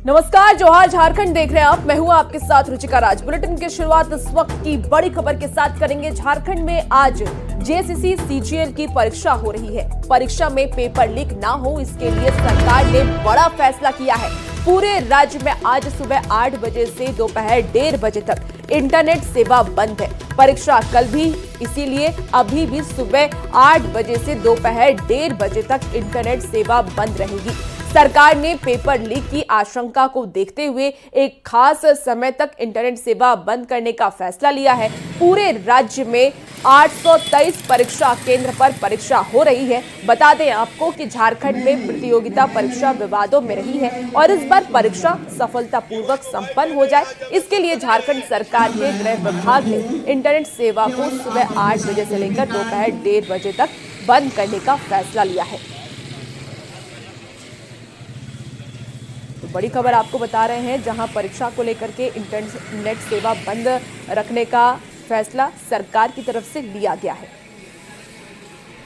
नमस्कार, जोहार झारखंड देख रहे हैं आप। मैं हूं आपके साथ रुचिका राज। बुलेटिन की शुरुआत इस वक्त की बड़ी खबर के साथ करेंगे। झारखंड में आज जेएसएससी सीजीएल की परीक्षा हो रही है। परीक्षा में पेपर लीक ना हो, इसके लिए सरकार ने बड़ा फैसला किया है। पूरे राज्य में आज सुबह 8 बजे से दोपहर 1:30 बजे तक इंटरनेट सेवा बंद है। परीक्षा कल भी, इसीलिए अभी भी सुबह 8 बजे से दोपहर 1:30 बजे तक इंटरनेट सेवा बंद रहेगी। सरकार ने पेपर लीक की आशंका को देखते हुए एक खास समय तक इंटरनेट सेवा बंद करने का फैसला लिया है। पूरे राज्य में 823 परीक्षा केंद्र पर परीक्षा हो रही है। बता दें आपको कि झारखंड में प्रतियोगिता परीक्षा विवादों में रही है और इस बार परीक्षा सफलतापूर्वक संपन्न हो जाए, इसके लिए झारखंड सरकार के गृह विभाग ने इंटरनेट सेवा को सुबह 8 बजे से लेकर दोपहर 1:30 बजे तक बंद करने का फैसला लिया है। बड़ी खबर आपको बता रहे हैं, जहां परीक्षा को लेकर के इंटरनेट सेवा बंद रखने का फैसला सरकार की तरफ से लिया गया है।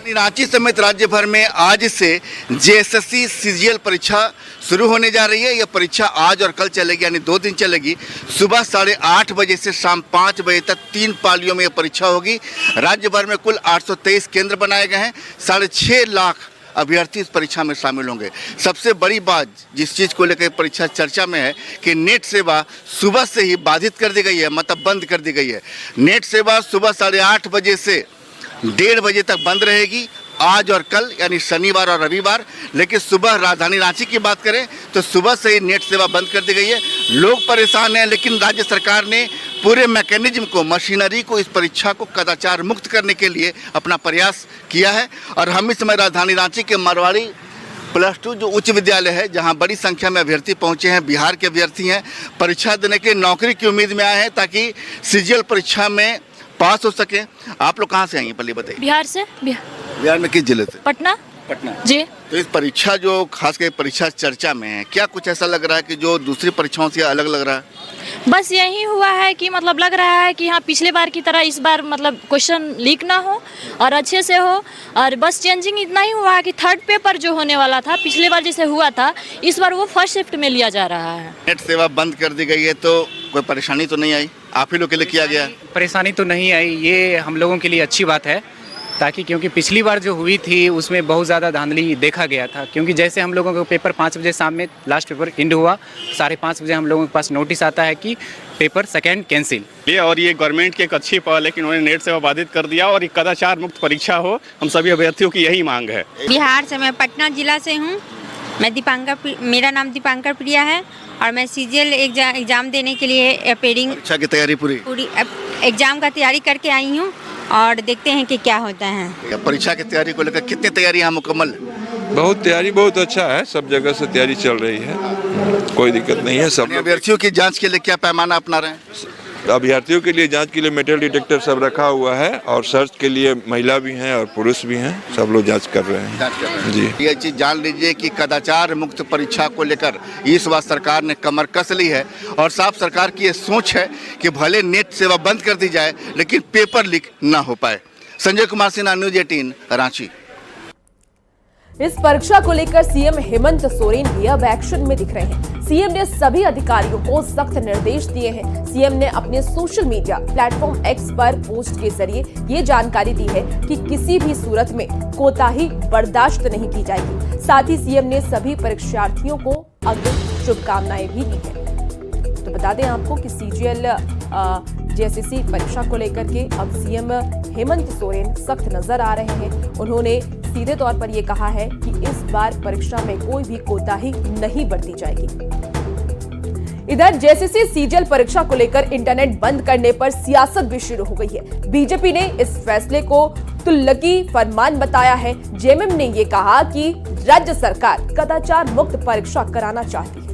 रांची समेत राज्य भर में आज से जेएसएससी सीजीएल परीक्षा शुरू होने जा रही है। यह परीक्षा आज और कल चलेगी, यानी 2 दिन चलेगी। सुबह 8:30 बजे से शाम 5 बजे तक 3 पालियों में यह परीक्षा होगी। राज्य भर में कुल 823 केंद्र बनाए गए हैं। 6.5 लाख अभ्यर्थी इस परीक्षा में शामिल होंगे। सबसे बड़ी बात जिस चीज़ को लेकर परीक्षा चर्चा में है कि नेट सेवा सुबह से ही बाधित कर दी गई है, मतलब बंद कर दी गई है। नेट सेवा सुबह 8:30 बजे से 1:30 बजे तक बंद रहेगी, आज और कल, यानी शनिवार और रविवार। लेकिन सुबह राजधानी रांची की बात करें तो सुबह से ही नेट सेवा बंद कर दी गई है। लोग परेशान हैं, लेकिन राज्य सरकार ने पूरे मैकेनिज्म को, मशीनरी को, इस परीक्षा को कदाचार मुक्त करने के लिए अपना प्रयास किया है। और हम इस समय राजधानी रांची के मारवाड़ी +2 जो उच्च विद्यालय है, जहां बड़ी संख्या में अभ्यर्थी पहुंचे हैं, बिहार के अभ्यर्थी हैं, परीक्षा देने के नौकरी की उम्मीद में आए हैं ताकि सीजीएल परीक्षा में पास हो सके। आप लोग कहाँ से आई हैं, पहले बताइए। बिहार से। बिहार में किस जिले से? पटना जी। तो इस परीक्षा जो खास कर परीक्षा चर्चा में है, क्या कुछ ऐसा लग रहा है कि जो दूसरी परीक्षाओं से अलग लग रहा है? बस यही हुआ है कि मतलब लग रहा है कि हाँ, पिछले बार की तरह इस बार मतलब क्वेश्चन लीक ना हो और अच्छे से हो। और बस चेंजिंग इतना ही हुआ है कि थर्ड पेपर जो होने वाला था पिछले बार जैसे हुआ था, इस बार वो फर्स्ट शिफ्ट में लिया जा रहा है। नेट सेवा बंद कर दी गई है, तो कोई परेशानी तो नहीं आई? आप ही लोग के लिए किया गया? परेशानी तो नहीं आई, ये हम लोगों के लिए अच्छी बात है, ताकि क्योंकि पिछली बार जो हुई थी उसमें बहुत ज़्यादा धांधली देखा गया था। क्योंकि जैसे हम लोगों का पेपर 5 बजे शाम में लास्ट पेपर एंड हुआ, 5:30 बजे हम लोगों के पास नोटिस आता है कि पेपर सेकेंड कैंसिल। और ये गवर्नमेंट की एक अच्छी पहल है कि उन्होंने नेट सेवा बाधित कर दिया और एक कदाचार मुक्त परीक्षा हो, हम सभी अभ्यर्थियों की यही मांग है। बिहार से, मैं पटना जिला से हूँ। मैं मेरा नाम दीपांकर प्रिया है और मैं सीजीएल एग्जाम देने के लिए अपेयरिंग परीक्षा की तैयारी पूरी एग्जाम का तैयारी करके आई हूँ और देखते हैं कि क्या होता है। परीक्षा की तैयारी को लेकर कितनी तैयारी यहाँ मुकम्मल? बहुत तैयारी बहुत अच्छा है, सब जगह से तैयारी चल रही है, कोई दिक्कत नहीं है। सब अभ्यर्थियों की जांच के लिए क्या पैमाना अपना रहे हैं? अभ्यर्थियों के लिए जांच के लिए मेटल डिटेक्टर सब रखा हुआ है और सर्च के लिए महिला भी हैं और पुरुष भी हैं, सब लोग जांच कर रहे हैं जी। ये चीज जान लीजिए कि कदाचार मुक्त परीक्षा को लेकर इस बार सरकार ने कमर कस ली है और साफ सरकार की ये सोच है कि भले नेट सेवा बंद कर दी जाए लेकिन पेपर लीक ना हो पाए। संजय कुमार सिन्हा, न्यूज़ 18 रांची। इस परीक्षा को लेकर सीएम हेमंत सोरेन भी अब एक्शन में दिख रहे हैं। सीएम ने सभी अधिकारियों को सख्त निर्देश दिए हैं। सीएम ने अपने सोशल मीडिया प्लेटफॉर्म एक्स पर पोस्ट के जरिए ये जानकारी दी है कि किसी भी सूरत में कोताही बर्दाश्त नहीं की जाएगी। साथ ही सीएम ने सभी परीक्षार्थियों को अग्रिम शुभकामनाएं भी दी हैं। तो बता दें आपको कि सीजीएल जेएसएससी परीक्षा को लेकर के अब सीएम हेमंत सोरेन सख्त नजर आ रहे हैं। उन्होंने सीधे तौर पर यह कहा है कि इस बार परीक्षा में कोई भी कोताही नहीं बरती जाएगी। इधर जेएसएससी सीजीएल परीक्षा को लेकर इंटरनेट बंद करने पर सियासत भी शुरू हो गई है। बीजेपी ने इस फैसले को तुल्लकी फरमान बताया है। जेएमएम ने यह कहा कि राज्य सरकार कदाचार मुक्त परीक्षा कराना चाहती है।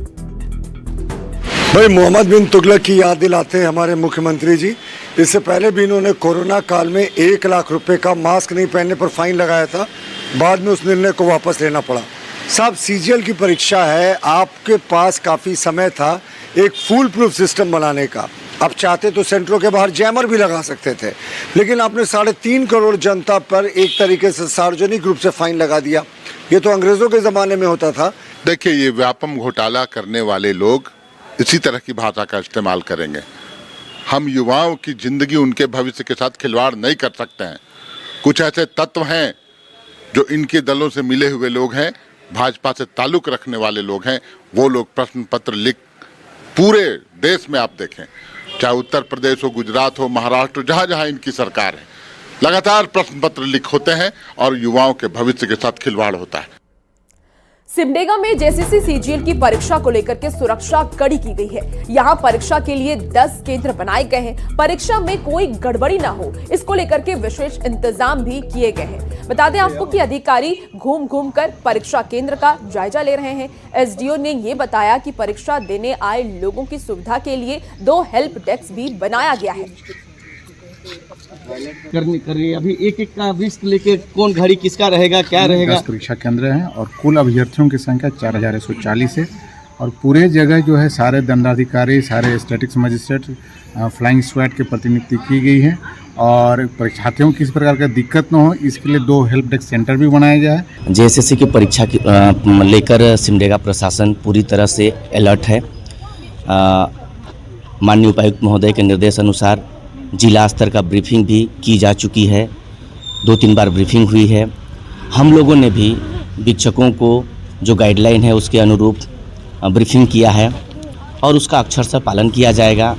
भाई, मोहम्मद बिन तुगलक की याद दिलाते हैं हमारे मुख्यमंत्री जी। इससे पहले भी इन्होंने कोरोना काल में 1 लाख रुपए का मास्क नहीं पहनने पर फाइन लगाया था, बाद में उस निर्णय को वापस लेना पड़ा। साहब, सीजीएल की परीक्षा है, आपके पास काफ़ी समय था एक फुल प्रूफ सिस्टम बनाने का। आप चाहते तो सेंटरों के बाहर जैमर भी लगा सकते थे, लेकिन आपने 3.5 करोड़ जनता पर एक तरीके से सार्वजनिक रूप से फाइन लगा दिया। ये तो अंग्रेज़ों के ज़माने में होता था देखिए, ये व्यापम घोटाला करने वाले लोग इसी तरह की भाषा का इस्तेमाल करेंगे। हम युवाओं की जिंदगी, उनके भविष्य के साथ खिलवाड़ नहीं कर सकते हैं। कुछ ऐसे तत्व हैं जो इनके दलों से मिले हुए लोग हैं, भाजपा से ताल्लुक रखने वाले लोग हैं, वो लोग प्रश्न पत्र लिख, पूरे देश में आप देखें, चाहे उत्तर प्रदेश हो, गुजरात हो, महाराष्ट्र, जहाँ जहाँ इनकी सरकार है, लगातार प्रश्न पत्र लिख होते हैं और युवाओं के भविष्य के साथ खिलवाड़ होता है। सिमडेगा में जेसीसी सीजीएल की परीक्षा को लेकर के सुरक्षा कड़ी की गई है। यहाँ परीक्षा के लिए 10 केंद्र बनाए गए हैं। परीक्षा में कोई गड़बड़ी ना हो, इसको लेकर के विशेष इंतजाम भी किए गए हैं। बता दें आपको कि अधिकारी घूम घूम कर परीक्षा केंद्र का जायजा ले रहे हैं। एसडीओ ने ये बताया कि परीक्षा देने आए लोगों की सुविधा के लिए 2 हेल्प डेस्क भी बनाया गया है। करनी अभी एक का लिस्ट लेके कौन घड़ी किसका रहेगा, क्या रहेगा। 10 परीक्षा केंद्र हैं और कुल अभ्यर्थियों की संख्या 4140 है और पूरे जगह जो है सारे दंडाधिकारी, सारे स्टैटिक्स मजिस्ट्रेट, फ्लाइंग स्क्वाड के प्रतिनियुक्ति की गई है और परीक्षार्थियों को किसी प्रकार का दिक्कत न हो इसके लिए 2 हेल्प डेस्क सेंटर भी बनाया गया है। जेएसएससी की परीक्षा लेकर सिमडेगा प्रशासन पूरी तरह से अलर्ट है। माननीय उपायुक्त महोदय के निर्देश अनुसार जिला स्तर का ब्रीफिंग भी की जा चुकी है, 2-3 बार ब्रीफिंग हुई है। हम लोगों ने भी शिक्षकों को जो गाइडलाइन है उसके अनुरूप ब्रीफिंग किया है और उसका अक्षरशः पालन किया जाएगा।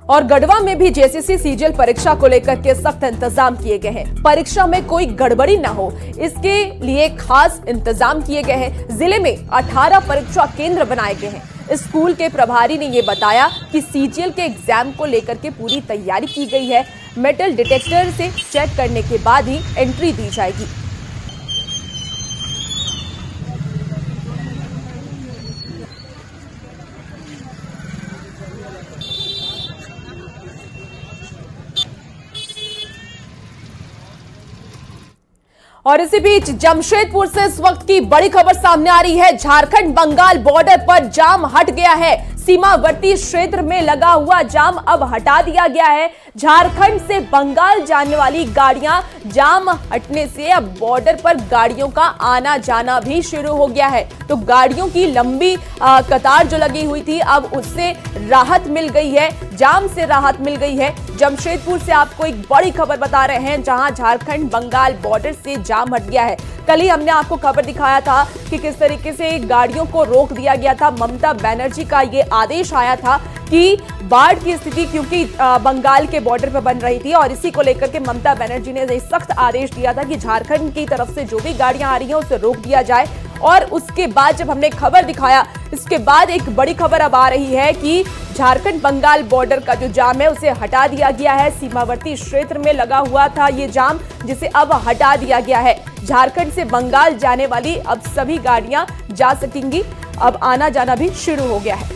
और गढ़वा में भी जेसीसी सीजीएल परीक्षा को लेकर के सख्त इंतजाम किए गए हैं। परीक्षा में कोई गड़बड़ी ना हो, इसके लिए खास इंतजाम किए गए हैं। जिले में 18 परीक्षा केंद्र बनाए गए हैं। स्कूल के प्रभारी ने यह बताया कि सीजीएल के एग्जाम को लेकर के पूरी तैयारी की गई है। मेटल डिटेक्टर से चेक करने के बाद ही एंट्री दी जाएगी। और इसी बीच जमशेदपुर से इस वक्त की बड़ी खबर सामने आ रही है। झारखंड बंगाल बॉर्डर पर जाम हट गया है। सीमावर्ती क्षेत्र में लगा हुआ जाम अब हटा दिया गया है। झारखंड से बंगाल जाने वाली गाड़ियां जाम हटने से अब बॉर्डर पर गाड़ियों का आना जाना भी शुरू हो गया है। तो गाड़ियों की लंबी कतार जो लगी हुई थी अब उससे राहत मिल गई है, जाम से राहत मिल गई है। जमशेदपुर से आपको एक बड़ी खबर बता रहे हैं जहां झारखंड बंगाल बॉर्डर से जाम हट गया है। कल ही हमने आपको खबर दिखाया था कि किस तरीके से गाड़ियों को रोक दिया गया था। ममता बनर्जी का ये आदेश आया था कि बाढ़ की स्थिति क्योंकि बंगाल के बॉर्डर पर बन रही थी और इसी को लेकर के ममता बनर्जी ने सख्त आदेश दिया था कि झारखंड की तरफ से जो भी गाड़ियां आ रही हैं उसे रोक दिया जाए। और उसके बाद जब हमने खबर दिखाया, इसके बाद एक बड़ी खबर अब आ रही है कि झारखंड बंगाल बॉर्डर का जो जाम है उसे हटा दिया गया है। सीमावर्ती क्षेत्र में लगा हुआ था ये जाम, जिसे अब हटा दिया गया है। झारखंड से बंगाल जाने वाली अब सभी गाड़ियां जा सकेंगी। अब आना जाना भी शुरू हो गया है।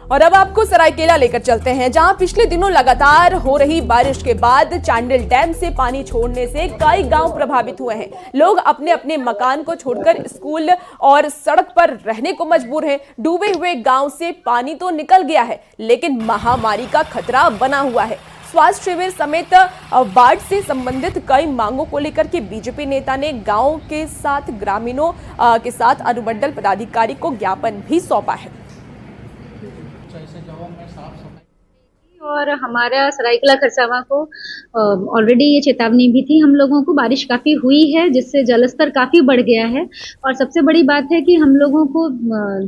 और अब आपको सरायकेला लेकर चलते हैं, जहां पिछले दिनों लगातार हो रही बारिश के बाद चांडिल डैम से पानी छोड़ने से कई गांव प्रभावित हुए हैं। लोग अपने अपने मकान को छोड़कर स्कूल और सड़क पर रहने को मजबूर हैं। डूबे हुए गांव से पानी तो निकल गया है, लेकिन महामारी का खतरा बना हुआ है। स्वास्थ्य शिविर समेत बाढ़ से संबंधित कई मांगों को लेकर के बीजेपी नेता ने गांव के साथ ग्रामीणों के साथ अनुमंडल पदाधिकारी को ज्ञापन भी सौंपा है। और हमारा सरायकेला खरसावां को ऑलरेडी ये चेतावनी भी थी। हम लोगों को बारिश काफ़ी हुई है जिससे जलस्तर काफ़ी बढ़ गया है। और सबसे बड़ी बात है कि हम लोगों को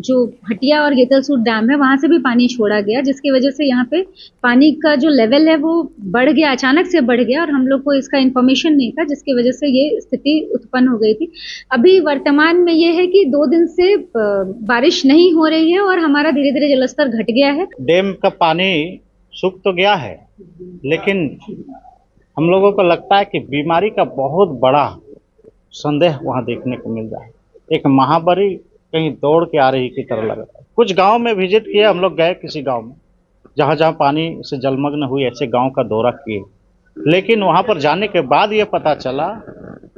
जो हटिया और गेतलसूर डैम है वहाँ से भी पानी छोड़ा गया, जिसकी वजह से यहाँ पे पानी का जो लेवल है वो बढ़ गया, अचानक से बढ़ गया और हम लोग को इसका इन्फॉर्मेशन नहीं था, जिसकी वजह से ये स्थिति उत्पन्न हो गई थी। अभी वर्तमान में ये है कि 2 दिन से बारिश नहीं हो रही है और हमारा धीरे धीरे जलस्तर घट गया है। डैम का पानी सूख तो गया है, लेकिन हम लोगों को लगता है कि बीमारी का बहुत बड़ा संदेह वहाँ देखने को मिल रहा है। एक महामारी कहीं दौड़ के आ रही की तरह लग रहा है। कुछ गांव में विजिट किए हम लोग, गए किसी गांव में जहाँ जहाँ पानी से जलमग्न हुई ऐसे गांव का दौरा किए, लेकिन वहाँ पर जाने के बाद ये पता चला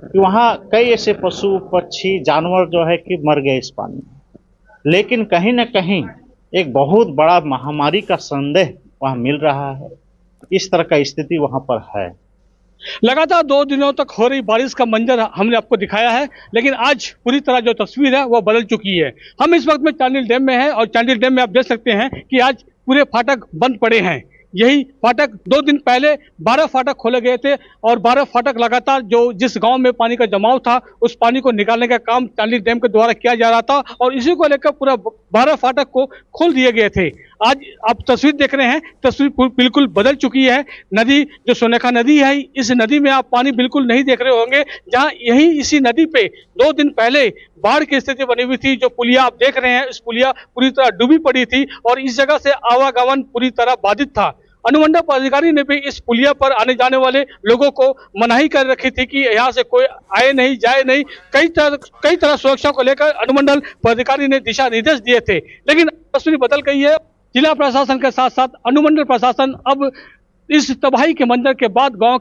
कि वहाँ कई ऐसे पशु पक्षी जानवर जो है कि मर गए इस पानी में। लेकिन कहीं न कहीं एक बहुत बड़ा महामारी का संदेह वहाँ मिल रहा है। इस तरह का स्थिति वहाँ पर है। लगातार 2 दिनों तक हो रही बारिश का मंजर हमने आपको दिखाया है, लेकिन आज पूरी तरह जो तस्वीर है वो बदल चुकी है। हम इस वक्त में चांडिल डैम में हैं और चांडिल डैम में आप देख सकते हैं कि आज पूरे फाटक बंद पड़े हैं। यही फाटक 2 दिन पहले 12 फाटक खोले गए थे और 12 फाटक लगातार जिस गांव में पानी का जमाव था उस पानी को निकालने का काम चांडिल डैम के द्वारा किया जा रहा था और इसी को लेकर पूरा 12 फाटक को खोल दिए गए थे। आज आप तस्वीर देख रहे हैं, तस्वीर बिल्कुल बदल चुकी है। नदी जो सोनेखा नदी है, इस नदी में आप पानी बिल्कुल नहीं देख रहे होंगे, जहां यही इसी नदी पे 2 दिन पहले बाढ़ की स्थिति बनी हुई थी। जो पुलिया आप देख रहे हैं, इस पुलिया पूरी तरह डूबी पड़ी थी और इस जगह से आवागमन पूरी तरह बाधित था। अनुमंडल पदाधिकारी ने भी इस पुलिया पर आने जाने वाले लोगों को मनाही कर रखी थी कि यहाँ से कोई आए नहीं जाए नहीं। कई तरह सुरक्षा को लेकर अनुमंडल पदाधिकारी ने दिशा निर्देश दिए थे, लेकिन तस्वीर बदल गई है। जिला प्रशासन के साथ साथ अनुमंडल प्रशासन अब इस तबाही के मंजर के बाद गांव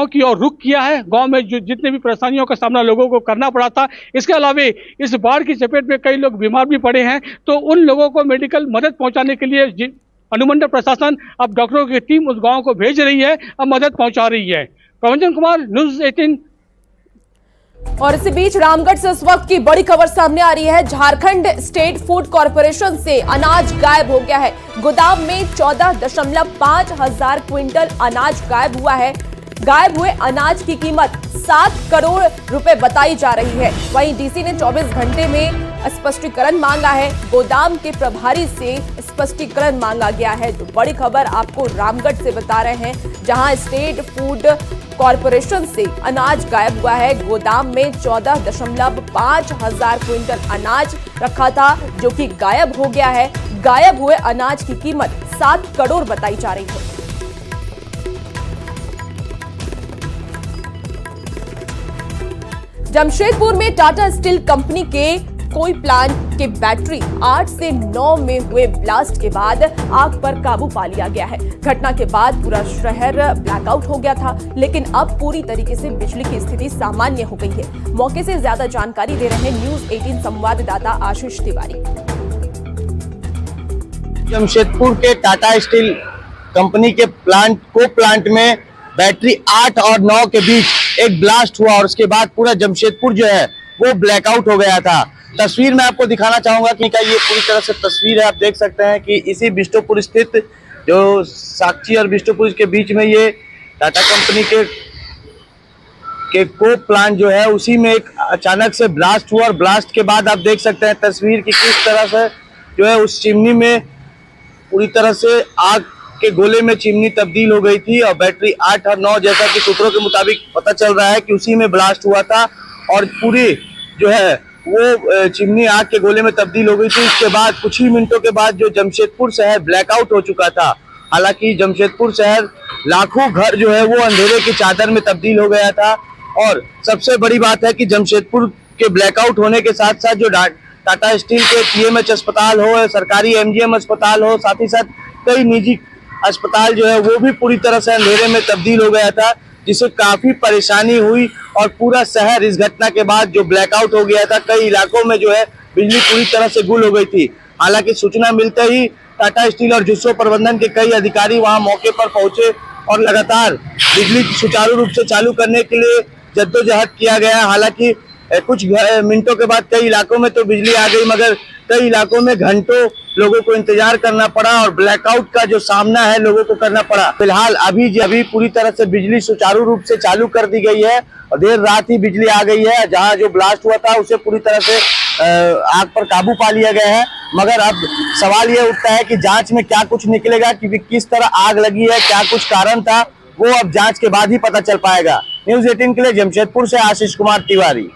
की ओर रुख किया है। गांव में जो जितने भी परेशानियों का सामना लोगों को करना पड़ा था, इसके अलावा इस बाढ़ की चपेट में कई लोग बीमार भी पड़े हैं, तो उन लोगों को मेडिकल मदद पहुंचाने के लिए अनुमंडल प्रशासन अब डॉक्टरों की टीम उस गांव को भेज रही है, अब मदद पहुंचा रही है। प्रवंचन कुमार, न्यूज़ 18। और इसी बीच रामगढ़ से इस वक्त की बड़ी खबर सामने आ रही है। झारखंड स्टेट फूड कॉर्पोरेशन से अनाज गायब हो गया है। गोदाम में 14.5 हजार क्विंटल अनाज गायब हुआ है। गायब हुए अनाज की कीमत 7 करोड़ रुपए बताई जा रही है। वहीं डीसी ने 24 घंटे में स्पष्टीकरण मांगा है। गोदाम के प्रभारी से स्पष्टीकरण मांगा गया है। तो बड़ी खबर आपको रामगढ़ से बता रहे हैं, जहां स्टेट फूड कॉर्पोरेशन से अनाज गायब हुआ है। गोदाम में 14.5 हजार क्विंटल अनाज रखा था, जो कि गायब हो गया है। गायब हुए अनाज की कीमत 7 करोड़ बताई जा रही है। जमशेदपुर में टाटा स्टील कंपनी के कोई प्लांट के बैटरी 8 से 9 में हुए ब्लास्ट के बाद आग पर काबू पा लिया गया है। घटना के बाद पूरा शहर ब्लैकआउट हो गया था, लेकिन अब पूरी तरीके से बिजली की स्थिति सामान्य हो गई है। मौके से ज्यादा जानकारी दे रहे हैं न्यूज़ 18 संवाददाता आशीष तिवारी। जमशेदपुर के टाटा स्टील कंपनी के प्लांट में बैटरी 8 और 9 के बीच एक ब्लास्ट हुआ और उसके बाद पूरा जमशेदपुर जो है वो ब्लैकआउट हो गया था। तस्वीर मैं आपको दिखाना चाहूंगा कि ये पूरी तरह से तस्वीर है। आप देख सकते हैं कि इसी बिष्टुपुर स्थित जो साक्षी और बिष्टुपुर के बीच में ये टाटा कंपनी के कोक प्लांट जो है उसी में एक अचानक से ब्लास्ट हुआ और ब्लास्ट के बाद आप देख सकते हैं तस्वीर की किस तरह से जो है उस चिमनी में पूरी तरह से आग के गोले में चिमनी तब्दील हो गई थी और बैटरी 8 और 9 जैसा कि सूत्रों के मुताबिक पता चल रहा है कि उसी में ब्लास्ट हुआ था और पूरी जो है वो चिमनी आग के गोले में तब्दील हो गई थी। इसके बाद कुछ ही मिनटों के बाद जो जमशेदपुर शहर ब्लैकआउट हो चुका था। हालांकि जमशेदपुर शहर लाखों घर जो है वो अंधेरे की चादर में तब्दील हो गया था और सबसे बड़ी बात है कि जमशेदपुर के ब्लैकआउट होने के साथ साथ जो टाटा स्टील के पीएमएच अस्पताल हो, सरकारी एमजीएम अस्पताल हो, साथ ही साथ कई निजी अस्पताल जो है वो भी पूरी तरह से अंधेरे में तब्दील हो गया था, जिससे काफी परेशानी हुई और पूरा शहर इस घटना के बाद जो ब्लैकआउट हो गया था, कई इलाकों में जो है बिजली पूरी तरह से गुल हो गई थी। हालांकि सूचना मिलते ही टाटा स्टील और जुस्सो प्रबंधन के कई अधिकारी वहां मौके पर पहुंचे और लगातार बिजली सुचारू रूप से चालू करने के लिए जद्दोजहद किया गया। हालांकि कुछ मिनटों के बाद कई इलाकों में तो बिजली आ गई, मगर कई इलाकों में घंटों लोगों को इंतजार करना पड़ा और ब्लैकआउट का जो सामना है लोगों को करना पड़ा। फिलहाल अभी पूरी तरह से बिजली सुचारू रूप से चालू कर दी गई है और देर रात ही बिजली आ गई है। जहां जो ब्लास्ट हुआ था उसे पूरी तरह से आग पर काबू पा लिया गया है, मगर अब सवाल ये उठता है कि जांच में क्या कुछ निकलेगा कि किस तरह आग लगी है, क्या कुछ कारण था, वो अब जांच के बाद ही पता चल पाएगा। न्यूज़ 18 के लिए जमशेदपुर से आशीष कुमार तिवारी।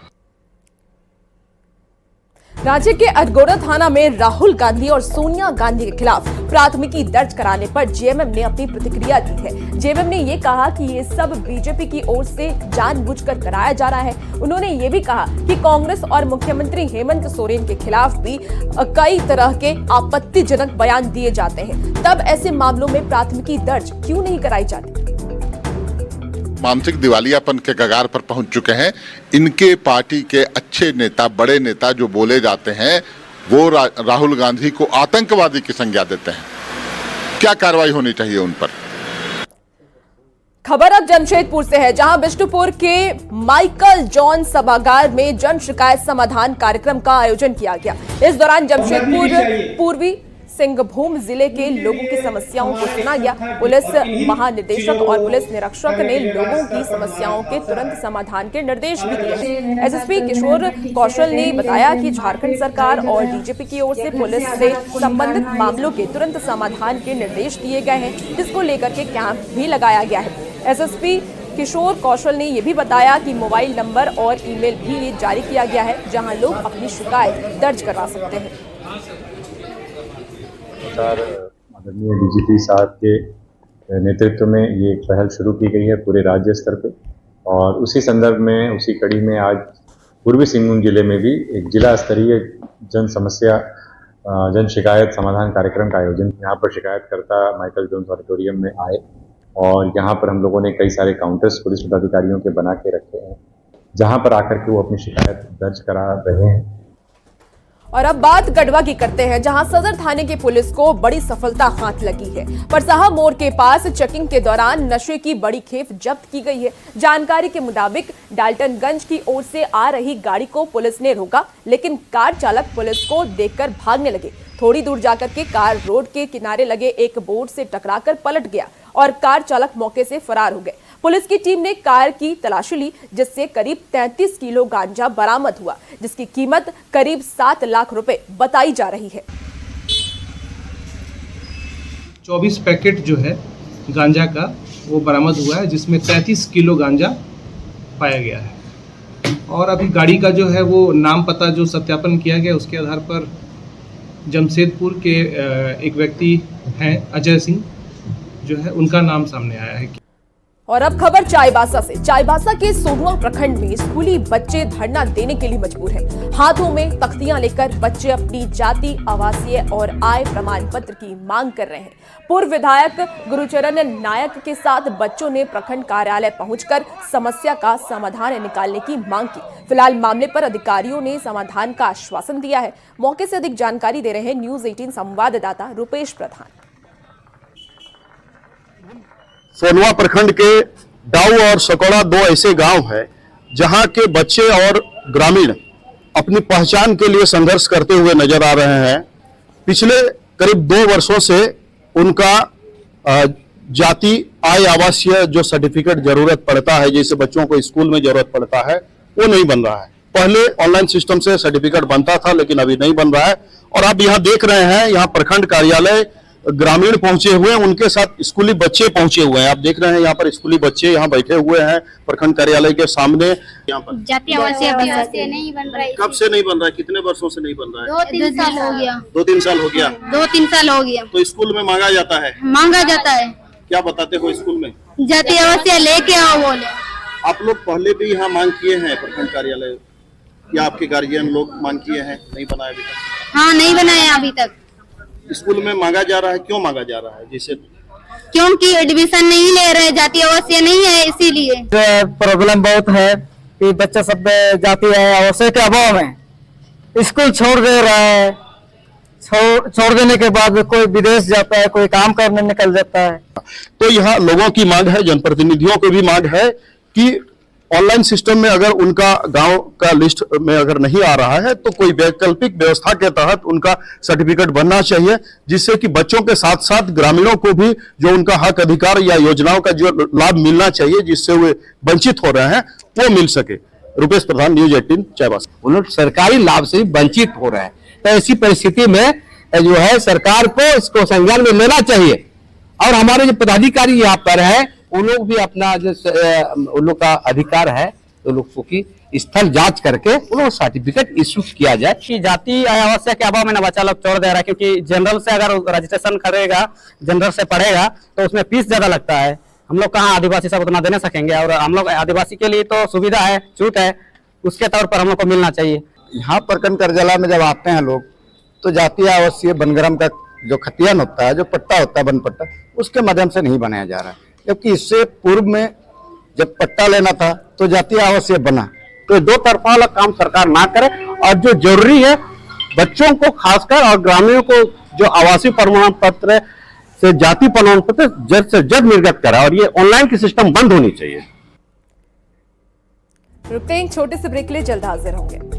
राज्य के अटगोड़ा थाना में राहुल गांधी और सोनिया गांधी के खिलाफ प्राथमिकी दर्ज कराने पर जेएमएम ने अपनी प्रतिक्रिया दी है। जेएमएम ने ये कहा कि ये सब बीजेपी की ओर से जानबूझकर कराया जा रहा है। उन्होंने ये भी कहा कि कांग्रेस और मुख्यमंत्री हेमंत सोरेन के खिलाफ भी कई तरह के आपत्तिजनक बयान दिए जाते हैं, तब ऐसे मामलों में प्राथमिकी दर्ज क्यों नहीं कराई जाती। मानसिक दिवालियापन के कगार पर पहुंच चुके हैं। इनके पार्टी के अच्छे नेता, बड़े नेता जो बोले जाते हैं वो राहुल गांधी को आतंकवादी की संज्ञा देते हैं। क्या कार्रवाई होनी चाहिए उन पर? खबर अब जमशेदपुर से है, जहां बिष्टुपुर के माइकल जॉन सभागार में जन शिकायत समाधान कार्यक्रम का आयोजन किया गया। इस दौरान जमशेदपुर पूर्वी सिंहभूम जिले के लोगों की समस्याओं को सुना गया। पुलिस महानिदेशक और पुलिस निरीक्षक ने लोगों की समस्याओं के तुरंत समाधान के निर्देश भी दिए। एसएसपी किशोर कौशल ने बताया कि झारखंड सरकार और डीजीपी की ओर से पुलिस से संबंधित मामलों के तुरंत समाधान के निर्देश दिए गए हैं, जिसको लेकर के कैंप भी लगाया गया है। एसएसपी किशोर कौशल ने यह भी बताया कि मोबाइल नंबर और ईमेल भी जारी किया गया है, जहां लोग अपनी शिकायत दर्ज करवा सकते हैं। माननीय डीजीपी साहब के नेतृत्व में ये एक पहल शुरू की गई है पूरे राज्य स्तर पे, और उसी संदर्भ में उसी कड़ी में आज पूर्वी सिंहभूम जिले में भी एक जिला स्तरीय जन शिकायत समाधान कार्यक्रम का आयोजन। यहाँ पर शिकायतकर्ता माइकल जोन्स ऑडिटोरियम में आए और यहाँ पर हम लोगों ने कई सारे काउंटर्स पुलिस पदाधिकारियों के बना के रखे हैं, जहाँ पर आकर के वो अपनी शिकायत दर्ज करा रहे हैं। और अब बात गढ़वा की करते हैं, जहां सदर थाने की पुलिस को बड़ी सफलता हाथ लगी है। परसाहा मोड़ के पास चेकिंग के दौरान नशे की बड़ी खेप जब्त की गई है। जानकारी के मुताबिक डाल्टनगंज की ओर से आ रही गाड़ी को पुलिस ने रोका, लेकिन कार चालक पुलिस को देखकर भागने लगे। थोड़ी दूर जाकर के कार रोड के किनारे लगे एक बोर्ड से टकराकर पलट गया और कार चालक मौके से फरार हो गए। पुलिस की टीम ने कार की तलाशी ली, जिससे करीब 33 किलो गांजा बरामद हुआ, जिसकी कीमत करीब 7 लाख रुपए बताई जा रही है। 24 पैकेट जो है गांजा का वो बरामद हुआ है, जिसमें 33 किलो गांजा पाया गया है। और अभी गाड़ी का जो है वो नाम पता जो सत्यापन किया गया, उसके आधार पर जमशेदपुर के एक व्यक्ति हैं अजय सिंह जो है, उनका नाम सामने आया है। और अब खबर चाईबासा से। चाईबासा के सोनुआ प्रखंड में स्कूली बच्चे धरना देने के लिए मजबूर हैं। हाथों में तख्तियां लेकर बच्चे अपनी जाति, आवासीय और आय प्रमाण पत्र की मांग कर रहे हैं। पूर्व विधायक गुरुचरण नायक के साथ बच्चों ने प्रखंड कार्यालय पहुंचकर समस्या का समाधान निकालने की मांग की। फिलहाल मामले पर अधिकारियों ने समाधान का आश्वासन दिया है। मौके से अधिक जानकारी दे रहे हैं न्यूज 18 संवाददाता रुपेश प्रधान। सोनुआ प्रखंड के डाऊ और सकौड़ा दो ऐसे गांव हैं जहां के बच्चे और ग्रामीण अपनी पहचान के लिए संघर्ष करते हुए नजर आ रहे हैं। पिछले करीब 2 वर्षों से उनका जाति, आय, आवासीय जो सर्टिफिकेट जरूरत पड़ता है, जैसे बच्चों को स्कूल में जरूरत पड़ता है, वो नहीं बन रहा है। पहले ऑनलाइन सिस्टम से सर्टिफिकेट बनता था, लेकिन अभी नहीं बन रहा है। और आप यहाँ देख रहे हैं, यहाँ प्रखंड कार्यालय ग्रामीण पहुंचे हुए हैं, उनके साथ स्कूली बच्चे पहुंचे हुए हैं। आप देख रहे हैं यहाँ पर स्कूली बच्चे यहाँ बैठे हुए हैं प्रखंड कार्यालय के सामने। यहाँ पर जाति आवासीय नहीं बन रहा है। कब से नहीं बन रहा है? कितने वर्षों से नहीं बन रहा है? 2-3 साल हो गया। 2-3 साल हो गया। 2-3 साल हो गया। तो स्कूल में मांगा जाता है? मांगा जाता है। क्या बताते हो स्कूल में? जाति आवासीय लेके आओ बोले। आप लोग पहले भी यहाँ मांग किए हैं प्रखंड कार्यालय, या आपके गार्जियन लोग मांग किए हैं? नहीं बनाया अभी तक? हाँ, नहीं बनाया अभी तक। स्कूल में मांगा जा रहा है, क्यों मांगा जा रहा है? जिससे क्योंकि एडमिशन नहीं ले रहे, जाति आवासीय नहीं है, इसीलिए प्रॉब्लम बहुत है कि बच्चा सब जाति आवासीय के अभाव में स्कूल छोड़ दे रहा है। छोड़ देने के बाद कोई विदेश जाता है, कोई काम करने निकल जाता है। तो यहाँ लोगों की मांग है, जनप्रतिनिधियों की भी मांग है कि ऑनलाइन सिस्टम में अगर उनका गांव का लिस्ट में अगर नहीं आ रहा है, तो कोई वैकल्पिक व्यवस्था के तहत उनका सर्टिफिकेट बनना चाहिए, जिससे कि बच्चों के साथ साथ ग्रामीणों को भी जो उनका हक अधिकार या योजनाओं का जो लाभ मिलना चाहिए, जिससे वे वंचित हो रहे हैं, वो मिल सके। रुपेश प्रधान, न्यूज 18 चाईबासा। उन लोग सरकारी लाभ से वंचित हो रहे हैं, तो ऐसी परिस्थिति में जो है सरकार को इसको संज्ञान में लेना चाहिए। और हमारे जो पदाधिकारी यहाँ पर है, उन लोग भी अपना जो उन लोग का अधिकार है, उन लोग की स्थल जांच करके उन लोग सर्टिफिकेट इश्यू किया जाए। कि जाति आवासीय के अभाव में ना बच्चा लोग छोड़ दे रहा है, क्योंकि जनरल से अगर रजिस्ट्रेशन करेगा, जनरल से पढ़ेगा, तो उसमें फीस ज्यादा लगता है। हम लोग कहाँ आदिवासी सब उतना देने सकेंगे, और हम लोग आदिवासी के लिए तो सुविधा है, छूट है, उसके तौर पर हम लोग को मिलना चाहिए। यहाँ प्रखंड कार्यालय में जब आते हैं लोग, तो जातीय आवासीय बनग्राम का जो खतियान होता है, जो पट्टा होता है, वन पट्टा, उसके माध्यम से नहीं बनाया जा रहा है। जबकि इससे पूर्व में जब पट्टा लेना था तो जातीय आवासीय बना। तो 2 तरफा वाला काम सरकार ना करे, और जो जरूरी है बच्चों को खासकर और ग्रामीणों को जो आवासीय प्रमाण पत्र से जाति प्रमाण पत्र जल्द से जल्द निर्गत करा और ये ऑनलाइन की सिस्टम बंद होनी चाहिए। रुकते हैं एक छोटे से ब्रेक के लिए, जल्द हाजिर होंगे।